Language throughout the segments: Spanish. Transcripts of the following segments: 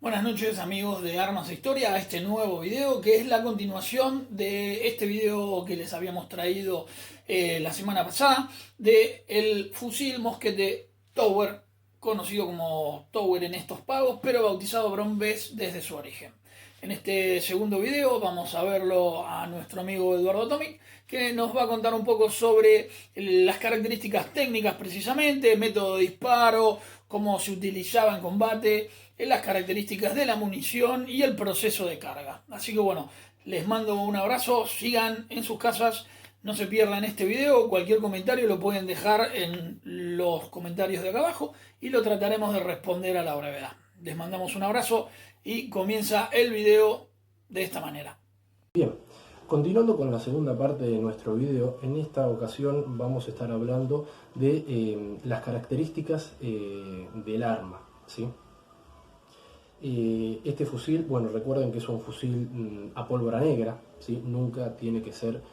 Buenas noches amigos de Armas e Historia, a este nuevo video que es la continuación de este video que les habíamos traído la semana pasada de el fusil mosquete Tower, conocido como Tower en estos pagos, pero bautizado Brown Bess desde su origen. En este segundo video vamos a verlo a nuestro amigo Eduardo Atomic, que nos va a contar un poco sobre las características técnicas precisamente, método de disparo, cómo se utilizaba en combate, las características de la munición y el proceso de carga. Así que bueno, les mando un abrazo, sigan en sus casas, no se pierdan este video, cualquier comentario lo pueden dejar en los comentarios de acá abajo y lo trataremos de responder a la brevedad. Les mandamos un abrazo y comienza el video de esta manera. Bien, continuando con la segunda parte de nuestro video, en esta ocasión vamos a estar hablando de las características del arma, ¿sí? Este fusil, bueno, recuerden que es un fusil a pólvora negra, ¿sí? Nunca tiene que ser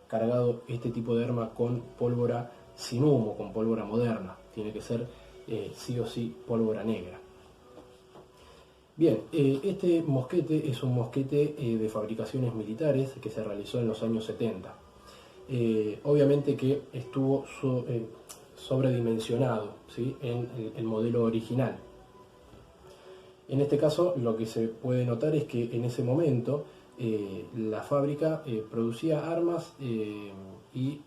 cargado este tipo de arma con pólvora sin humo, con pólvora moderna, tiene que ser sí o sí pólvora negra. Bien, este mosquete es un mosquete de fabricaciones militares que se realizó en los años 70. Obviamente que estuvo sobredimensionado, ¿sí?, en el modelo original. En este caso lo que se puede notar es que en ese momento la fábrica producía armas y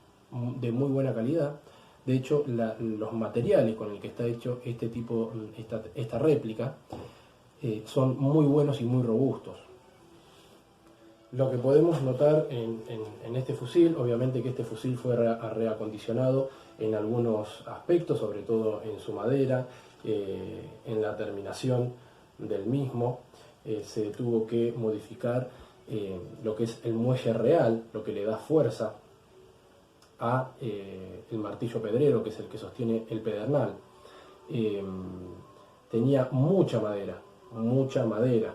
de muy buena calidad. De hecho, los materiales con el que está hecho esta réplica son muy buenos y muy robustos. Lo que podemos notar en este fusil, obviamente que este fusil fue reacondicionado en algunos aspectos, sobre todo en su madera, en la terminación del mismo. Se tuvo que modificar lo que es el muelle real, lo que le da fuerza a el martillo pedrero, que es el que sostiene el pedernal. Tenía mucha madera,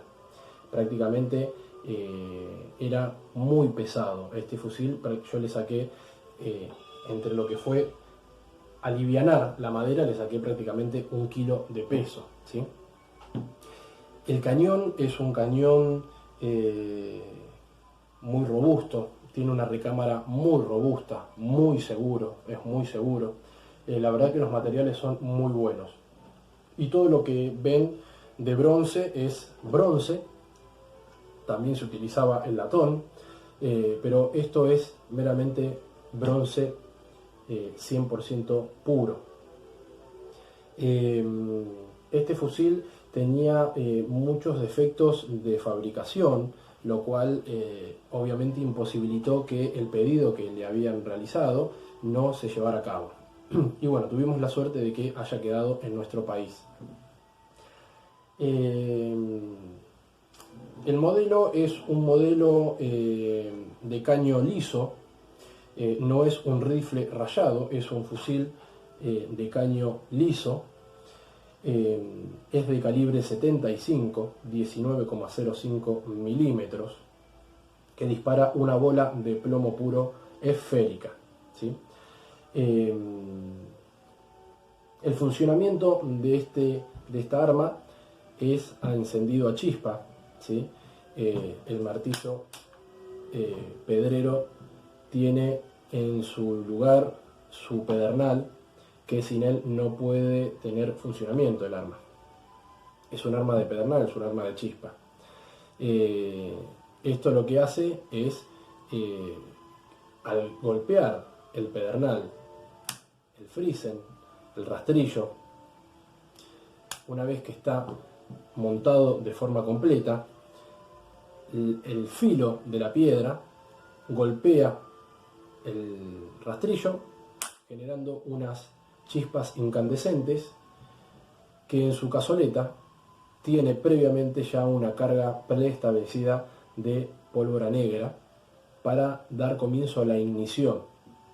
prácticamente era muy pesado. Este fusil yo le saqué, entre lo que fue alivianar la madera, le saqué prácticamente 1 kilo de peso, ¿sí? El cañón es un cañón muy robusto, tiene una recámara muy robusta, muy seguro, es muy seguro. La verdad que los materiales son muy buenos. Y todo lo que ven de bronce es bronce, también se utilizaba el latón, pero esto es meramente bronce 100% puro. Este fusil tenía muchos defectos de fabricación, lo cual obviamente imposibilitó que el pedido que le habían realizado no se llevara a cabo. Y bueno, tuvimos la suerte de que haya quedado en nuestro país. El modelo es un modelo de caño liso, no es un rifle rayado, es un fusil de caño liso. Es de calibre 75, 19,05 milímetros, que dispara una bola de plomo puro esférica, ¿sí? El funcionamiento de esta arma es a encendido a chispa, ¿sí? El martillo pedrero tiene en su lugar su pedernal, que sin él no puede tener funcionamiento el arma. Es un arma de pedernal, es un arma de chispa. Esto lo que hace es, al golpear el pedernal, el friesen, el rastrillo, una vez que está montado de forma completa, el filo de la piedra golpea el rastrillo, generando unas chispas incandescentes que en su cazoleta tiene previamente ya una carga preestablecida de pólvora negra para dar comienzo a la ignición,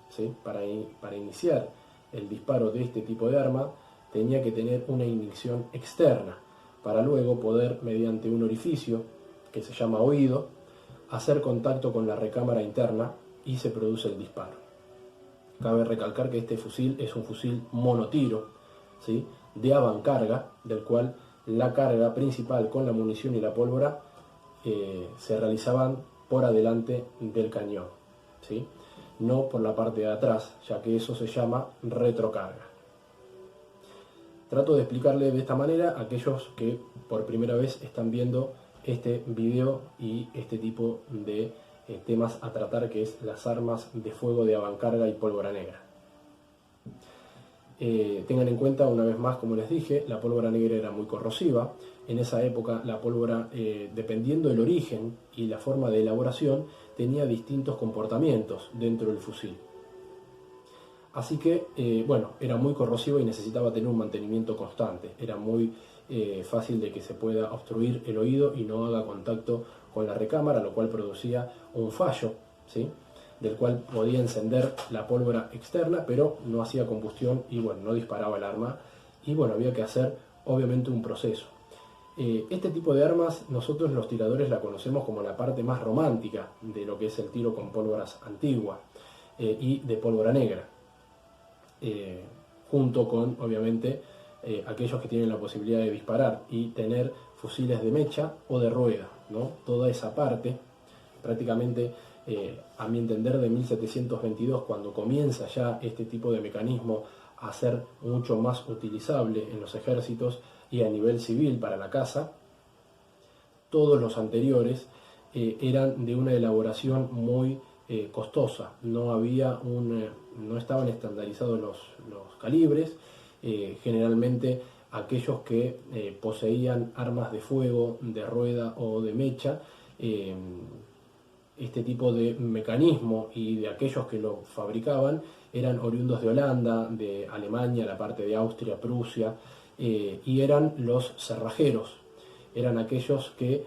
¿sí? Para iniciar el disparo de este tipo de arma tenía que tener una ignición externa para luego poder, mediante un orificio que se llama oído, hacer contacto con la recámara interna y se produce el disparo. Cabe recalcar que este fusil es un fusil monotiro, ¿sí?, de avancarga, del cual la carga principal con la munición y la pólvora se realizaban por adelante del cañón, ¿sí? No por la parte de atrás, ya que eso se llama retrocarga. Trato de explicarle de esta manera a aquellos que por primera vez están viendo este video y este tipo de temas a tratar, que es las armas de fuego de avancarga y pólvora negra. Tengan en cuenta, una vez más, como les dije, la pólvora negra era muy corrosiva. En esa época la pólvora, dependiendo del origen y la forma de elaboración, tenía distintos comportamientos dentro del fusil. Así que, bueno, era muy corrosiva y necesitaba tener un mantenimiento constante. Era muy fácil de que se pueda obstruir el oído y no haga contacto con la recámara, lo cual producía un fallo, ¿sí?, del cual podía encender la pólvora externa, pero no hacía combustión y bueno, no disparaba el arma. Y bueno, había que hacer obviamente un proceso. Este tipo de armas nosotros los tiradores la conocemos como la parte más romántica de lo que es el tiro con pólvoras antiguas y de pólvora negra. Junto con, obviamente, aquellos que tienen la posibilidad de disparar y tener fusiles de mecha o de rueda, ¿no? Toda esa parte, prácticamente, a mi entender, de 1722, cuando comienza ya este tipo de mecanismo a ser mucho más utilizable en los ejércitos y a nivel civil para la caza, todos los anteriores eran de una elaboración muy costosa. No estaban estandarizados los calibres. Generalmente aquellos que poseían armas de fuego, de rueda o de mecha, este tipo de mecanismo y de aquellos que lo fabricaban eran oriundos de Holanda, de Alemania, la parte de Austria, Prusia, y eran los cerrajeros. Eran aquellos que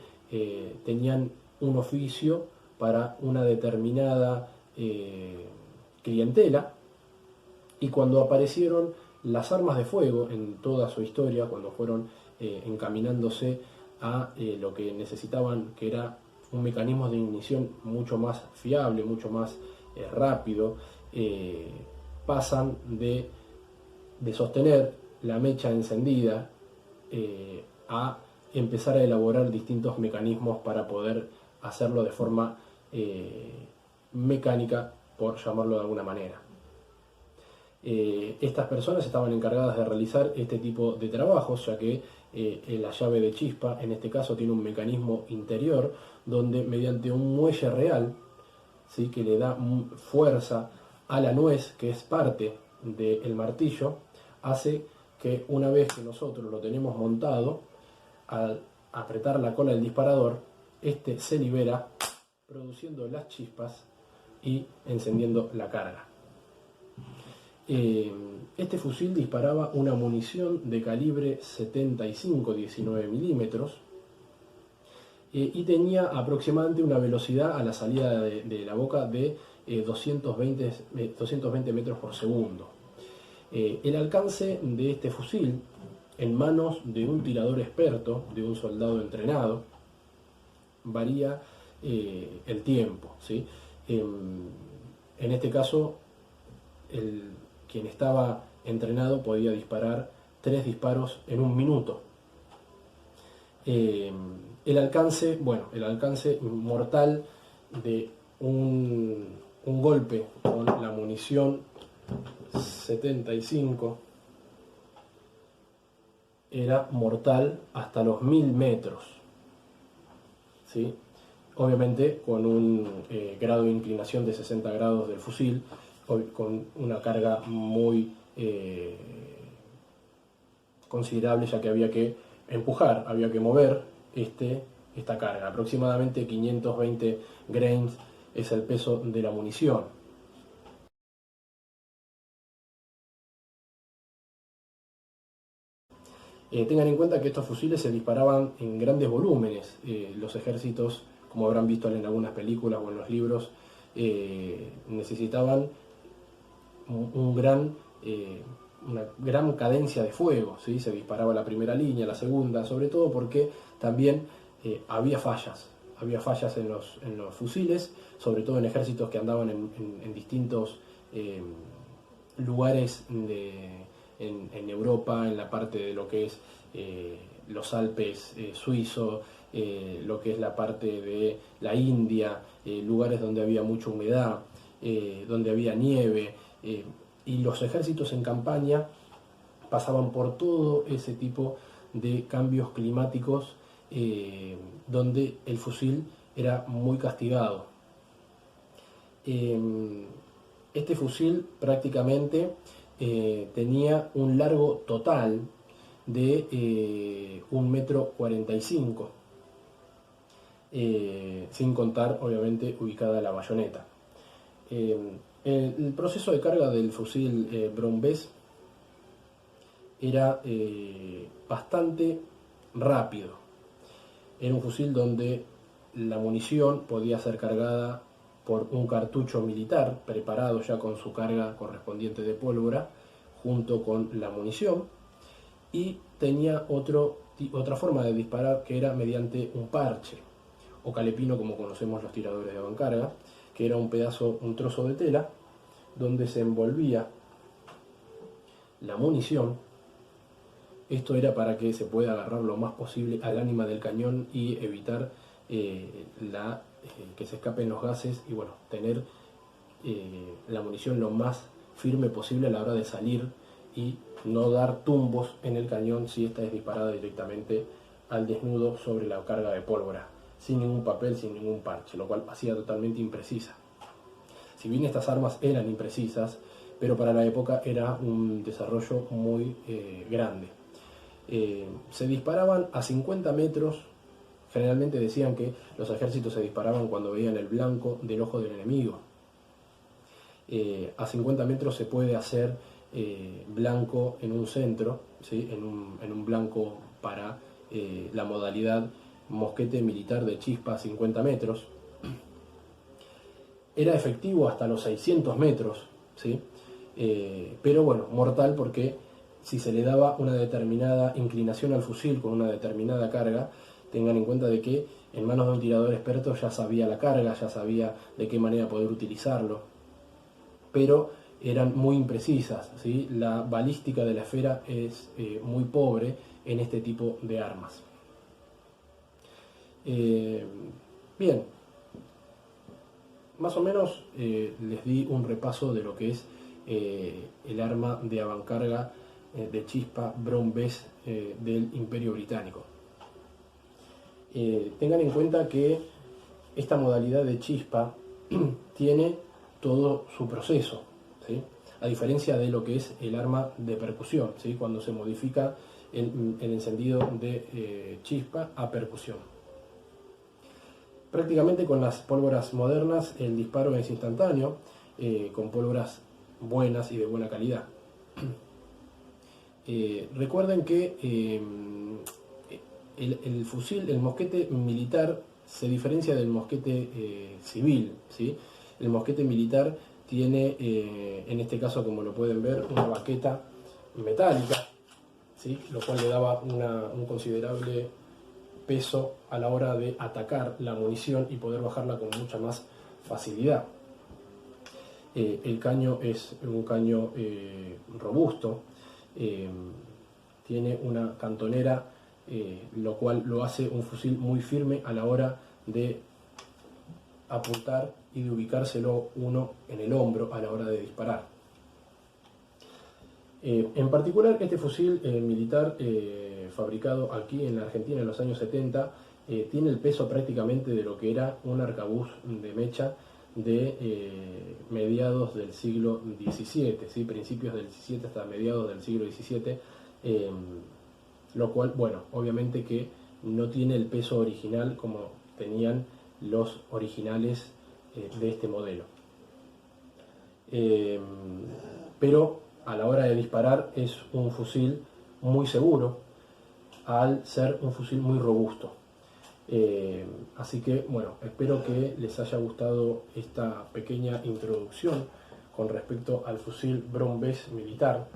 tenían un oficio para una determinada clientela, y cuando aparecieron las armas de fuego en toda su historia, cuando fueron encaminándose a lo que necesitaban, que era un mecanismo de ignición mucho más fiable, mucho más rápido, pasan de sostener la mecha encendida a empezar a elaborar distintos mecanismos para poder hacerlo de forma mecánica, por llamarlo de alguna manera. Estas personas estaban encargadas de realizar este tipo de trabajos, ya que la llave de chispa, en este caso, tiene un mecanismo interior donde, mediante un muelle real, ¿sí?, que le da fuerza a la nuez, que es parte del martillo, hace que una vez que nosotros lo tenemos montado, al apretar la cola del disparador, este se libera, produciendo las chispas y encendiendo la carga. Este fusil disparaba una munición de calibre 75-19 milímetros y tenía aproximadamente una velocidad a la salida de la boca de 220 metros por segundo. El alcance de este fusil en manos de un tirador experto, de un soldado entrenado, varía el tiempo, ¿sí? En este caso, quien estaba entrenado podía disparar 3 disparos en un minuto. El alcance mortal de un golpe con la munición 75 era mortal hasta los 1000 metros, ¿sí? Obviamente con un grado de inclinación de 60 grados del fusil, con una carga muy considerable, ya que había que empujar, había que mover esta carga. Aproximadamente 520 grains es el peso de la munición. Tengan en cuenta que estos fusiles se disparaban en grandes volúmenes. Los ejércitos, como habrán visto en algunas películas o en los libros, necesitaban una gran cadencia de fuego, ¿sí? Se disparaba la primera línea, la segunda, sobre todo porque también había fallas en los fusiles, sobre todo en ejércitos que andaban en distintos lugares en Europa, en la parte de lo que es los Alpes suizos, lo que es la parte de la India, lugares donde había mucha humedad, donde había nieve, y los ejércitos en campaña pasaban por todo ese tipo de cambios climáticos, donde el fusil era muy castigado. Este fusil prácticamente tenía un largo total de 1,45 m, sin contar obviamente ubicada la bayoneta. El proceso de carga del fusil Brown Bess era bastante rápido. Era un fusil donde la munición podía ser cargada por un cartucho militar preparado ya con su carga correspondiente de pólvora junto con la munición, y tenía otra forma de disparar, que era mediante un parche o calepino, como conocemos los tiradores de avancarga, que era un trozo de tela donde se envolvía la munición. Esto era para que se pueda agarrar lo más posible al ánima del cañón y evitar que se escapen los gases, y bueno, tener la munición lo más firme posible a la hora de salir y no dar tumbos en el cañón si esta es disparada directamente al desnudo sobre la carga de pólvora, sin ningún papel, sin ningún parche, lo cual hacía totalmente imprecisa. Si bien estas armas eran imprecisas, pero para la época era un desarrollo muy grande. Se disparaban a 50 metros. Generalmente decían que los ejércitos se disparaban cuando veían el blanco del ojo del enemigo. A 50 metros se puede hacer blanco en un centro, ¿sí? en un blanco para la modalidad mosquete militar de chispa a 50 metros. Era efectivo hasta los 600 metros, ¿sí? Pero bueno, mortal, porque si se le daba una determinada inclinación al fusil con una determinada carga, tengan en cuenta de que en manos de un tirador experto ya sabía la carga, ya sabía de qué manera poder utilizarlo, pero eran muy imprecisas, ¿sí? La balística de la esfera es muy pobre en este tipo de armas. Bien, más o menos les di un repaso de lo que es el arma de avancarga de chispa Brown Bess del Imperio Británico. Tengan en cuenta que esta modalidad de chispa tiene todo su proceso, ¿sí? A diferencia de lo que es el arma de percusión, ¿sí? Cuando se modifica el encendido de chispa a percusión. Prácticamente con las pólvoras modernas el disparo es instantáneo, con pólvoras buenas y de buena calidad. Recuerden que el fusil, el mosquete militar, se diferencia del mosquete civil, ¿sí? El mosquete militar tiene, en este caso, como lo pueden ver, una baqueta metálica, ¿sí? Lo cual le daba un considerable peso a la hora de atacar la munición y poder bajarla con mucha más facilidad. El caño es un caño robusto, tiene una cantonera, lo cual lo hace un fusil muy firme a la hora de apuntar y de ubicárselo uno en el hombro a la hora de disparar. En particular, este fusil militar fabricado aquí en la Argentina en los años 70 tiene el peso prácticamente de lo que era un arcabuz de mecha de mediados del siglo XVII, ¿sí? Principios del XVII hasta mediados del siglo XVII, lo cual, bueno, obviamente que no tiene el peso original como tenían los originales de este modelo. Pero a la hora de disparar es un fusil muy seguro, al ser un fusil muy robusto. Así que, bueno, espero que les haya gustado esta pequeña introducción con respecto al fusil Brown Bess militar.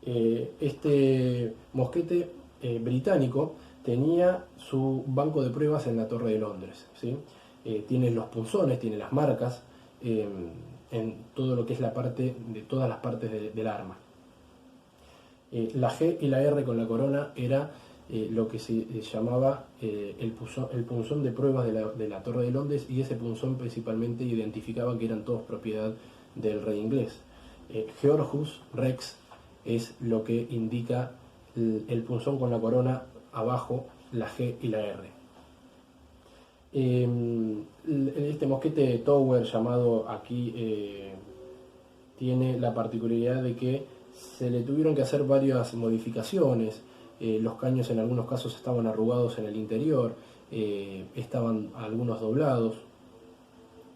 Este mosquete británico tenía su banco de pruebas en la Torre de Londres, ¿sí? Tiene los punzones, tiene las marcas en todo lo que es la parte de todas las partes del arma. La G y la R con la corona era lo que se llamaba el punzón de pruebas de la Torre de Londres, y ese punzón principalmente identificaba que eran todos propiedad del rey inglés. Georgius Rex es lo que indica el punzón con la corona, abajo la G y la R. Este mosquete Tower llamado aquí tiene la particularidad de que se le tuvieron que hacer varias modificaciones. Los caños en algunos casos estaban arrugados en el interior, estaban algunos doblados,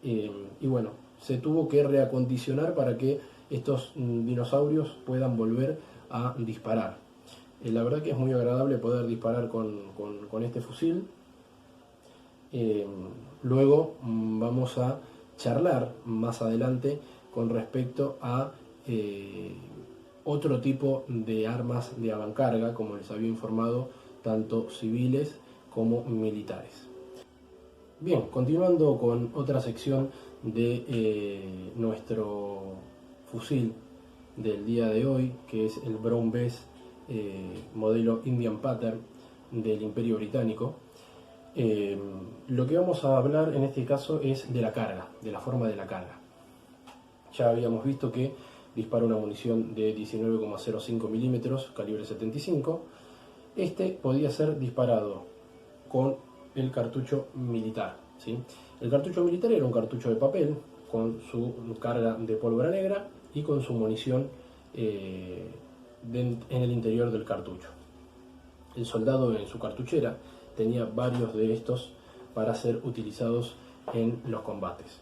y bueno, se tuvo que reacondicionar para que estos dinosaurios puedan volver a disparar. La verdad que es muy agradable poder disparar con este fusil. Luego vamos a charlar más adelante con respecto a otro tipo de armas de avancarga, como les había informado, tanto civiles como militares. Bien, continuando con otra sección de nuestro fusil del día de hoy, que es el Brown Bess modelo Indian Pattern del Imperio Británico. Lo que vamos a hablar en este caso es de la carga, de la forma de la carga. Ya habíamos visto que dispara una munición de 19,05 milímetros, calibre 75. Este podía ser disparado con el cartucho militar, ¿sí? El cartucho militar era un cartucho de papel con su carga de pólvora negra y con su munición en el interior del cartucho. El soldado en su cartuchera tenía varios de estos para ser utilizados en los combates.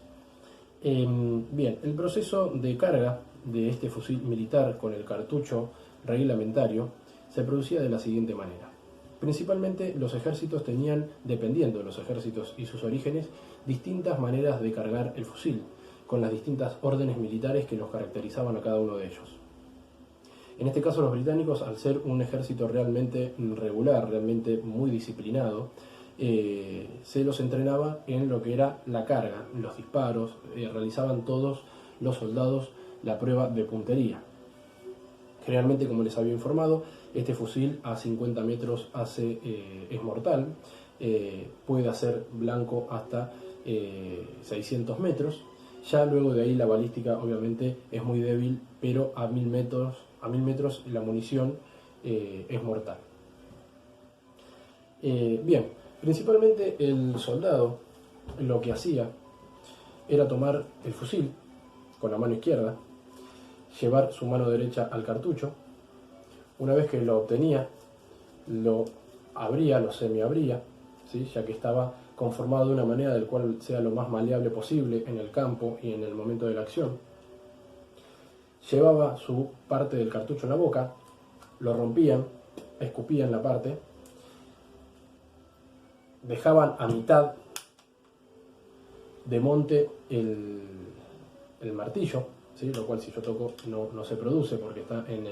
Bien, el proceso de carga de este fusil militar con el cartucho reglamentario se producía de la siguiente manera. Principalmente los ejércitos tenían, dependiendo de los ejércitos y sus orígenes, distintas maneras de cargar el fusil, con las distintas órdenes militares que los caracterizaban a cada uno de ellos. En este caso los británicos, al ser un ejército realmente regular, realmente muy disciplinado, se los entrenaba en lo que era la carga, los disparos, realizaban todos los soldados la prueba de puntería. Generalmente, como les había informado, este fusil a 50 metros es mortal, puede hacer blanco hasta 600 metros, ya luego de ahí la balística obviamente es muy débil, pero a 1000 metros la munición es mortal. Bien, principalmente el soldado lo que hacía era tomar el fusil con la mano izquierda, llevar su mano derecha al cartucho. Una vez que lo obtenía, lo abría, lo semiabría, ¿sí? Ya que estaba conformado de una manera del cual sea lo más maleable posible en el campo y en el momento de la acción. Llevaba su parte del cartucho en la boca, lo rompían, escupían la parte, dejaban a mitad de monte el martillo, ¿sí? Lo cual si yo toco no se produce porque está en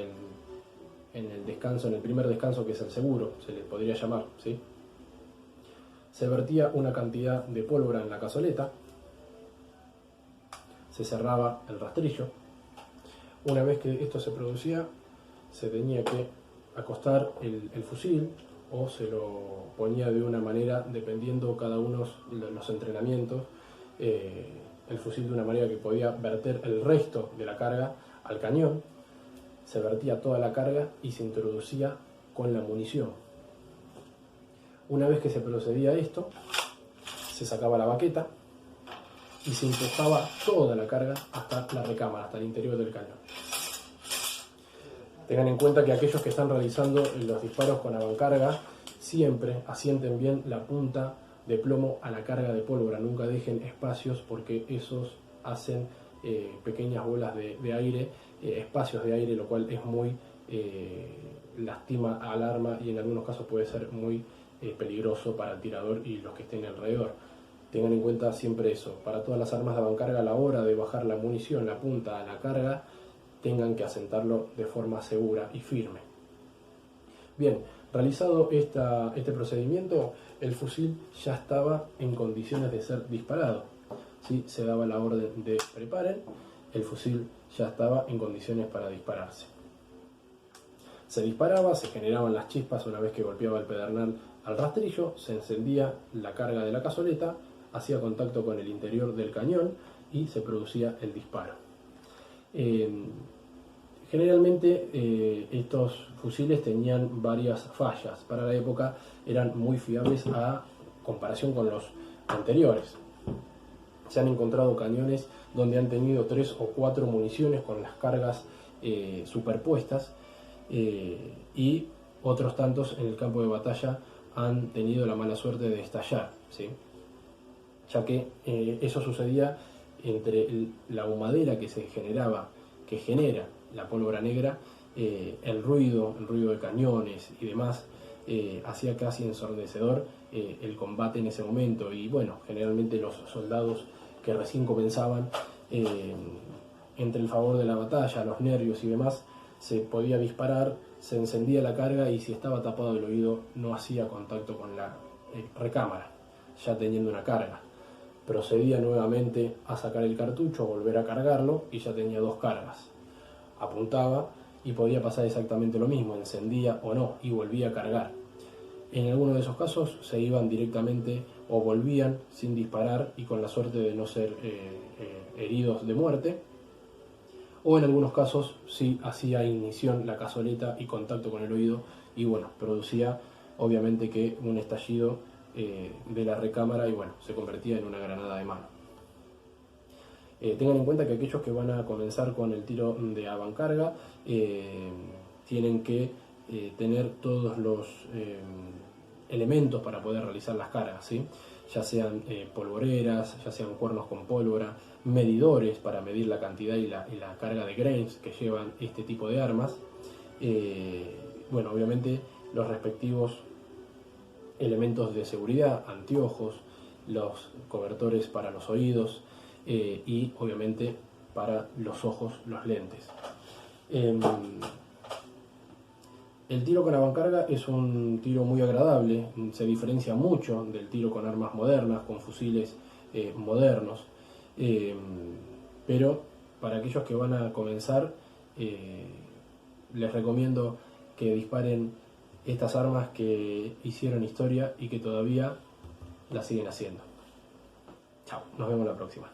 el descanso, en el primer descanso, que es el seguro, se le podría llamar, ¿sí? Se vertía una cantidad de pólvora en la cazoleta, se cerraba el rastrillo. Una vez que esto se producía, se tenía que acostar el fusil, o se lo ponía de una manera, dependiendo cada uno de los entrenamientos, el fusil de una manera que podía verter el resto de la carga al cañón. Se vertía toda la carga y se introducía con la munición. Una vez que se procedía a esto, se sacaba la baqueta y se empujaba toda la carga hasta la recámara, hasta el interior del cañón. Tengan en cuenta que aquellos que están realizando los disparos con avancarga siempre asienten bien la punta de plomo a la carga de pólvora. Nunca dejen espacios, porque esos hacen pequeñas bolas de aire, espacios de aire, lo cual es muy lastima al arma y en algunos casos puede ser muy peligroso para el tirador y los que estén alrededor. Tengan en cuenta siempre eso. Para todas las armas de avancarga, a la hora de bajar la munición, la punta a la carga, tengan que asentarlo de forma segura y firme. Bien, realizado este procedimiento, el fusil ya estaba en condiciones de ser disparado. ¿Sí? Se daba la orden de preparen, el fusil ya estaba en condiciones para dispararse. Se disparaba, se generaban las chispas una vez que golpeaba el pedernal al rastrillo, se encendía la carga de la cazoleta, hacía contacto con el interior del cañón y se producía el disparo. Generalmente estos fusiles tenían varias fallas. Para la época eran muy fiables a comparación con los anteriores. Se han encontrado cañones donde han tenido 3 o 4 municiones con las cargas superpuestas, y otros tantos en el campo de batalla han tenido la mala suerte de estallar, ¿sí? Ya que eso sucedía entre la humadera que se generaba, que genera la pólvora negra, el ruido de cañones y demás, hacía casi ensordecedor el combate en ese momento. Y bueno, generalmente los soldados que recién comenzaban, entre el favor de la batalla, los nervios y demás, se podía disparar, se encendía la carga y si estaba tapado el oído no hacía contacto con la recámara, ya teniendo una carga. Procedía nuevamente a sacar el cartucho, volver a cargarlo y ya tenía 2 cargas. Apuntaba y podía pasar exactamente lo mismo, encendía o no y volvía a cargar. En algunos de esos casos se iban directamente o volvían sin disparar y con la suerte de no ser heridos de muerte, o en algunos casos sí hacía ignición la cazoleta y contacto con el oído y bueno, producía obviamente que un estallido de la recámara y bueno, se convertía en una granada de mano. Tengan en cuenta que aquellos que van a comenzar con el tiro de avancarga tienen que tener todos los elementos para poder realizar las cargas, ¿sí? Ya sean polvoreras, ya sean cuernos con pólvora, medidores para medir la cantidad y la carga de grains que llevan este tipo de armas. Bueno, obviamente los respectivos elementos de seguridad, anteojos, los cobertores para los oídos y obviamente para los ojos, los lentes. El tiro con avancarga es un tiro muy agradable, se diferencia mucho del tiro con armas modernas, con fusiles modernos, pero para aquellos que van a comenzar les recomiendo que disparen estas armas que hicieron historia y que todavía la siguen haciendo. Chao, nos vemos la próxima.